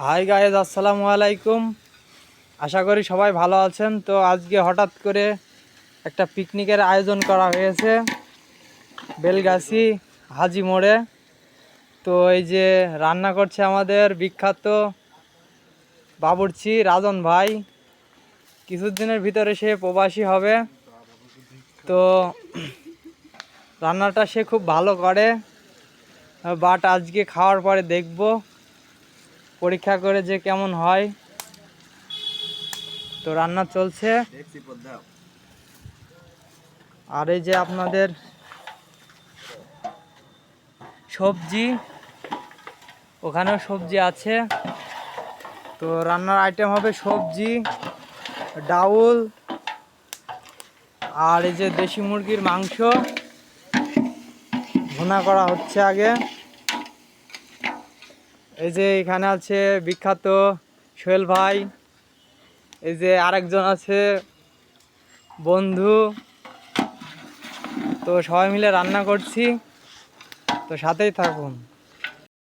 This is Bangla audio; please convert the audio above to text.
হাই গাইজ, আসসালামু আলাইকুম। আশা করি সবাই ভালো আছেন। তো আজকে হঠাৎ করে একটা পিকনিকের আয়োজন করা হয়েছে বেলগাছি হাজি মোড়ে। তো এই যে রান্না করছে আমাদের বিখ্যাত বাবুর্চি রাজন ভাই। কিছুদিনের ভিতরে সে প্রবাসী হবে। তো রান্নাটা সে খুব ভালো করে, বাট আজকে খাওয়ার পরে দেখব পরীক্ষা করে যে কেমন হয়। তো রান্না চলছে। আর এই যে আপনাদের সবজি, ওখানেও সবজি আছে। তো রান্নার আইটেম হবে সবজি, ডাউল, আর এই যে দেশি মুরগির মাংস ভুনা করা হচ্ছে আগে। এই যে এখানে আছে বিখ্যাত সোহেল ভাই, এই যে আরেকজন আছে বন্ধু। তো সবাই মিলে রান্না করছি, তো সাথেই থাকুন।